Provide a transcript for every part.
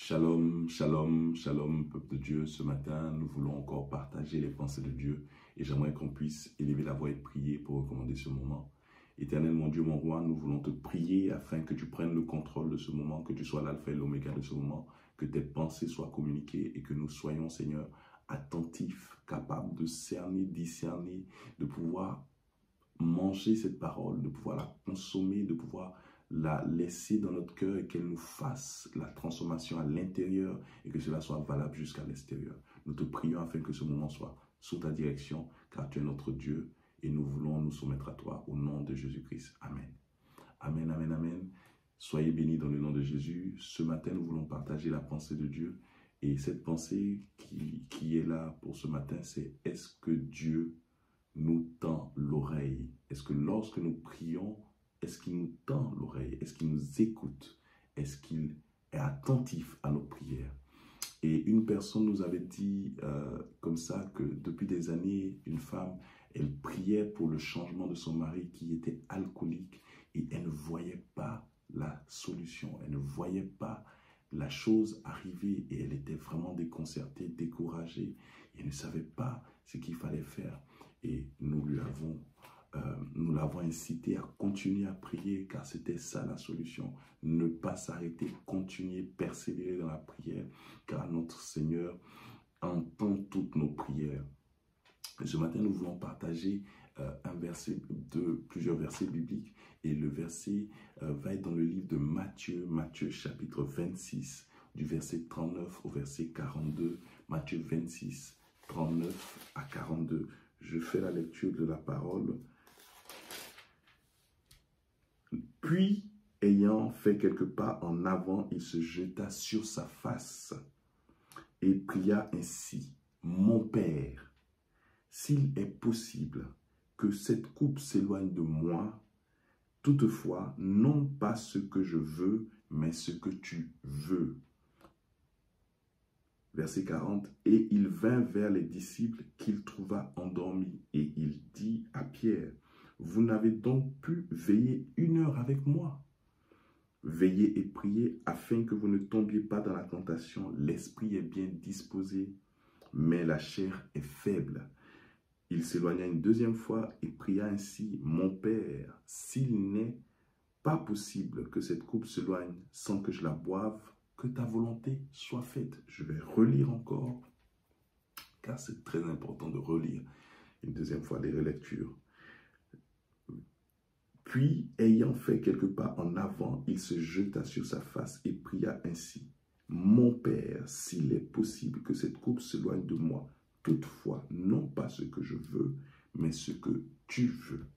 Shalom, shalom, shalom, peuple de Dieu. Ce matin, nous voulons encore partager les pensées de Dieu et j'aimerais qu'on puisse élever la voix et prier pour recommander ce moment. Éternel, mon Dieu, mon roi, nous voulons te prier afin que tu prennes le contrôle de ce moment, que tu sois l'alpha et l'oméga de ce moment, que tes pensées soient communiquées et que nous soyons, Seigneur, attentifs, capables de cerner, discerner, de pouvoir manger cette parole, de pouvoir la consommer, de pouvoir la laisser dans notre cœur et qu'elle nous fasse la transformation à l'intérieur et que cela soit valable jusqu'à l'extérieur. Nous te prions afin que ce moment soit sous ta direction, car tu es notre Dieu et nous voulons nous soumettre à toi au nom de Jésus-Christ. Amen. Amen, amen, amen. Soyez bénis dans le nom de Jésus. Ce matin, nous voulons partager la pensée de Dieu. Et cette pensée qui est là pour ce matin, c'est: est-ce que Dieu nous tend l'oreille? Est-ce que lorsque nous prions, est-ce qu'il nous tend l'oreille? Est-ce qu'il nous écoute? Est-ce qu'il est attentif à nos prières? Et une personne nous avait dit comme ça que depuis des années, une femme, elle priait pour le changement de son mari qui était alcoolique et elle ne voyait pas la solution, elle ne voyait pas la chose arriver et elle était vraiment déconcertée, découragée et elle ne savait pas ce qu'il fallait faire. Et nous l'avons incité à continuer à prier car c'était ça la solution. Ne pas s'arrêter, continuer, persévérer dans la prière car notre Seigneur entend toutes nos prières. Et ce matin, nous voulons partager plusieurs versets bibliques et le verset va être dans le livre de Matthieu, Matthieu chapitre 26, du verset 39 au verset 42, Matthieu 26, 39 à 42. Je fais la lecture de la parole. Puis, ayant fait quelques pas en avant, il se jeta sur sa face et pria ainsi: Mon Père, s'il est possible que cette coupe s'éloigne de moi, toutefois, non pas ce que je veux, mais ce que tu veux. Verset 40, et il vint vers les disciples qu'il trouva endormis, et il dit à Pierre: vous n'avez donc pu veiller 1 heure avec moi? Veillez et priez afin que vous ne tombiez pas dans la tentation. L'esprit est bien disposé, mais la chair est faible. Il s'éloigna une deuxième fois et pria ainsi: mon Père, s'il n'est pas possible que cette coupe s'éloigne sans que je la boive, que ta volonté soit faite. Je vais relire encore, car c'est très important de relire une deuxième fois les relectures. Puis, ayant fait quelques pas en avant, il se jeta sur sa face et pria ainsi: mon Père, s'il est possible que cette coupe s'éloigne de moi, toutefois, non pas ce que je veux, mais ce que tu veux.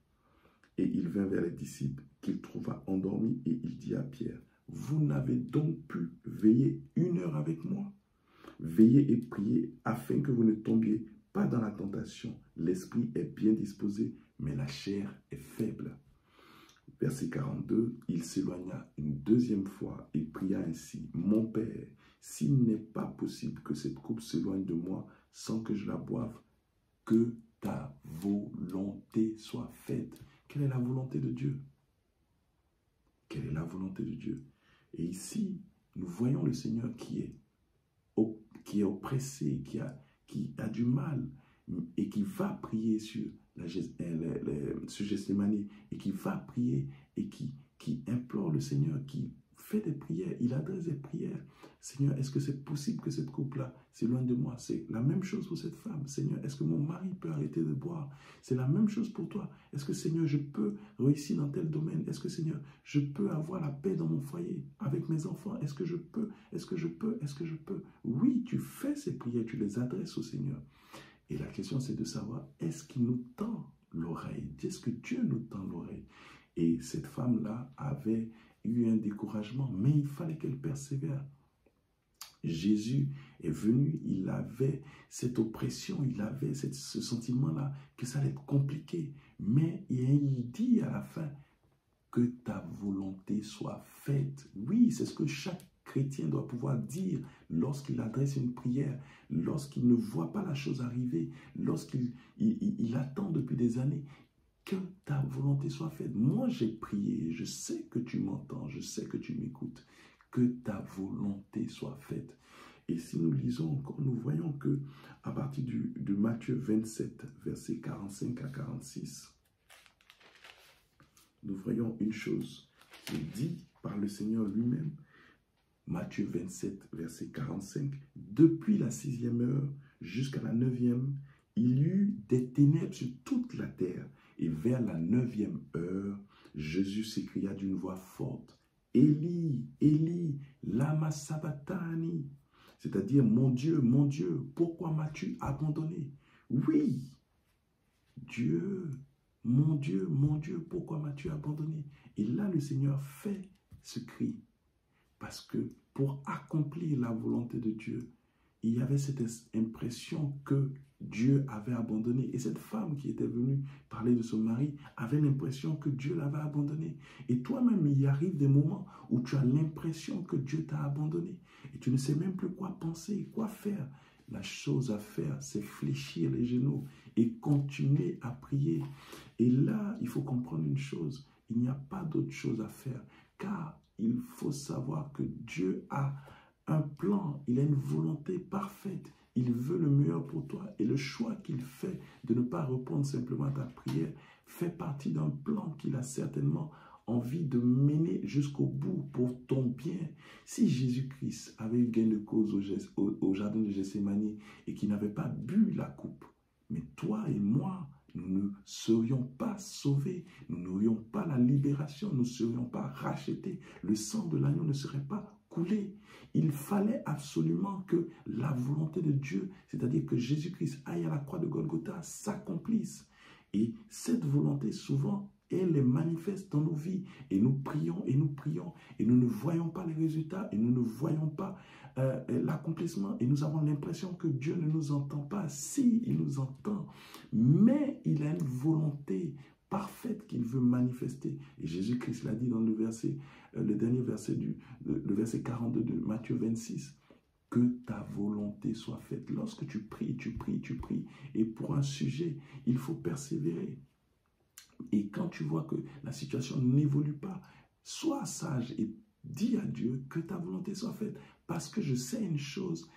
Et il vint vers les disciples qu'il trouva endormis et il dit à Pierre: vous n'avez donc pu veiller 1 heure avec moi? Veillez et priez afin que vous ne tombiez pas dans la tentation. L'esprit est bien disposé, mais la chair est faible. Verset 42, il s'éloigna une deuxième fois et pria ainsi: mon Père, s'il n'est pas possible que cette coupe s'éloigne de moi sans que je la boive, que ta volonté soit faite. Quelle est la volonté de Dieu? Quelle est la volonté de Dieu? Et ici, nous voyons le Seigneur qui est oppressé, qui a du mal et qui va prier sur Gethsémani et qui va prier et qui implore le Seigneur, qui fait des prières, il adresse des prières. Seigneur, est-ce que c'est possible que cette coupe-là s'éloigne de moi? C'est la même chose pour cette femme. Seigneur, est-ce que mon mari peut arrêter de boire? C'est la même chose pour toi. Est-ce que, Seigneur, je peux réussir dans tel domaine? Est-ce que, Seigneur, je peux avoir la paix dans mon foyer avec mes enfants? Est-ce que je peux? Est-ce que je peux? Est-ce que je peux? Oui, tu fais ces prières, tu les adresses au Seigneur. Et la question, c'est de savoir, est-ce qu'il nous tend l'oreille? Est-ce que Dieu nous tend l'oreille? Et cette femme-là avait eu un découragement, mais il fallait qu'elle persévère. Jésus est venu, il avait cette oppression, il avait ce sentiment-là que ça allait être compliqué. Mais il dit à la fin: que ta volonté soit faite. Oui, c'est ce que chaque chrétien doit pouvoir dire lorsqu'il adresse une prière, lorsqu'il ne voit pas la chose arriver, lorsqu'il attend depuis des années. Que ta volonté soit faite. Moi, j'ai prié, je sais que tu m'entends, je sais que tu m'écoutes. Que ta volonté soit faite. Et si nous lisons encore, nous voyons que à partir de Matthieu 27, versets 45 à 46, nous voyons une chose qui est dite par le Seigneur lui-même. Matthieu 27, verset 45. Depuis la 6e heure jusqu'à la 9e, il y eut des ténèbres sur toute la terre. Et vers la 9e heure, Jésus s'écria d'une voix forte, « Élie, Élie, lama sabachthani » c'est-à-dire, mon Dieu, pourquoi m'as-tu abandonné? Oui, Dieu, mon Dieu, pourquoi m'as-tu abandonné? Et là, le Seigneur fait ce cri. Parce que pour accomplir la volonté de Dieu, il y avait cette impression que Dieu avait abandonné. Et cette femme qui était venue parler de son mari avait l'impression que Dieu l'avait abandonné. Et toi-même, il y arrive des moments où tu as l'impression que Dieu t'a abandonné. Et tu ne sais même plus quoi penser, quoi faire. La chose à faire, c'est fléchir les genoux et continuer à prier. Et là, il faut comprendre une chose. Il n'y a pas d'autre chose à faire. Car il faut savoir que Dieu a un plan, il a une volonté parfaite. Il veut le meilleur pour toi. Et le choix qu'il fait de ne pas répondre simplement à ta prière fait partie d'un plan qu'il a certainement envie de mener jusqu'au bout pour ton bien. Si Jésus-Christ avait eu gain de cause au jardin de Gethsémani et qu'il n'avait pas bu la coupe, mais toi et moi, nous ne serions pas sauvés, nous n'aurions pas la libération, nous ne serions pas rachetés, le sang de l'agneau ne serait pas coulé. Il fallait absolument que la volonté de Dieu, c'est-à-dire que Jésus-Christ aille à la croix de Golgotha, s'accomplisse. Et cette volonté, souvent, elle est manifeste dans nos vies. Et nous prions, et nous ne voyons pas les résultats, et nous ne voyons pas l'accomplissement. Et nous avons l'impression que Dieu ne nous entend pas. Si, il nous entend. Mais il a une volonté parfaite qu'il veut manifester. Et Jésus-Christ l'a dit dans le verset, le dernier verset, le verset 42 de Matthieu 26. Que ta volonté soit faite. Lorsque tu pries. Et pour un sujet, il faut persévérer. Et quand tu vois que la situation n'évolue pas, sois sage et dis à Dieu que ta volonté soit faite. Parce que je sais une chose,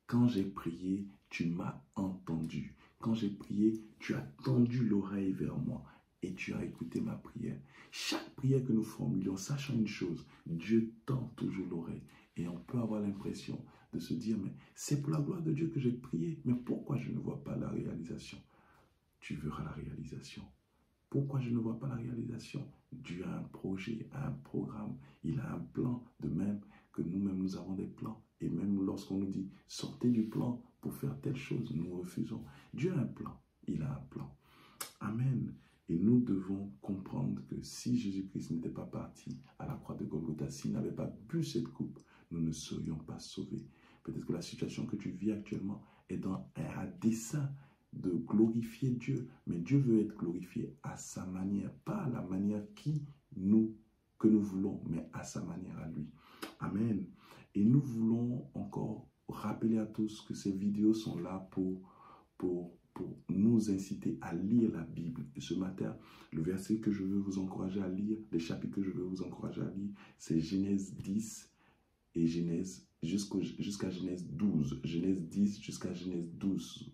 quand j'ai prié, tu m'as entendu. Quand j'ai prié, tu as tendu l'oreille vers moi et tu as écouté ma prière. Chaque prière que nous formulons, sachant une chose, Dieu tend toujours l'oreille. Et on peut avoir l'impression de se dire, mais c'est pour la gloire de Dieu que j'ai prié, mais pourquoi je ne vois pas la réalisation? Tu verras la réalisation. Pourquoi je ne vois pas la réalisation? Dieu a un projet, a un programme, il a un plan, de même que nous-mêmes nous avons des plans. Et même lorsqu'on nous dit, sortez du plan pour faire telle chose, nous refusons. Dieu a un plan, il a un plan. Amen. Et nous devons comprendre que si Jésus-Christ n'était pas parti à la croix de Golgotha, s'il n'avait pas bu cette coupe, nous ne serions pas sauvés. Peut-être que la situation que tu vis actuellement est à dessein de glorifier Dieu, mais Dieu veut être glorifié à sa manière, pas à la manière que nous voulons, mais à sa manière à lui. Amen. Et nous voulons encore rappeler à tous que ces vidéos sont là pour nous inciter à lire la Bible. Et ce matin, le verset que je veux vous encourager à lire, les chapitres que je veux vous encourager à lire, c'est Genèse 10 et Genèse jusqu'à Genèse 12. Genèse 10 jusqu'à Genèse 12.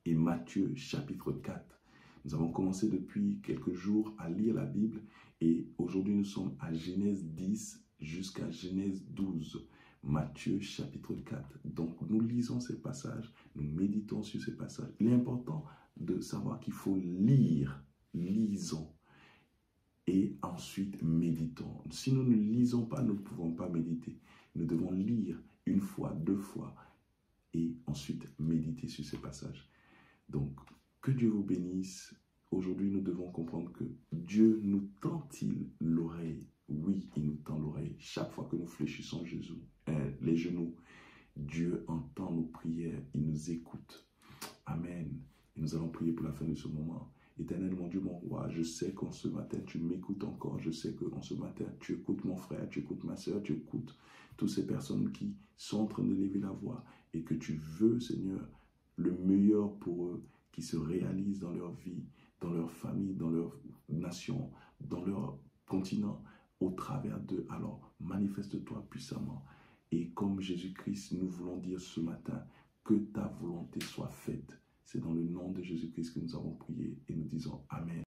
Et Matthieu chapitre 4. Nous avons commencé depuis quelques jours à lire la Bible et aujourd'hui nous sommes à Genèse 10 jusqu'à Genèse 12. Matthieu chapitre 4. Donc nous lisons ces passages, nous méditons sur ces passages. Il est important de savoir qu'il faut lire, lisons et ensuite méditons. Si nous ne lisons pas, nous ne pouvons pas méditer. Nous devons lire une fois, deux fois et ensuite méditer sur ces passages. Donc, que Dieu vous bénisse. Aujourd'hui, nous devons comprendre que Dieu nous tend-il l'oreille? Oui, il nous tend l'oreille. Chaque fois que nous fléchissons les genoux, Dieu entend nos prières, il nous écoute. Amen. Et nous allons prier pour la fin de ce moment. Éternel, mon Dieu, mon roi, je sais qu'en ce matin, tu m'écoutes encore. Je sais qu'en ce matin, tu écoutes mon frère, tu écoutes ma soeur, tu écoutes toutes ces personnes qui sont en train de lever la voix et que tu veux, Seigneur, le meilleur pour eux, qui se réalisent dans leur vie, dans leur famille, dans leur nation, dans leur continent. au travers d'eux. Alors, manifeste-toi puissamment. Et comme Jésus-Christ, nous voulons dire ce matin que ta volonté soit faite. C'est dans le nom de Jésus-Christ que nous avons prié et nous disons Amen.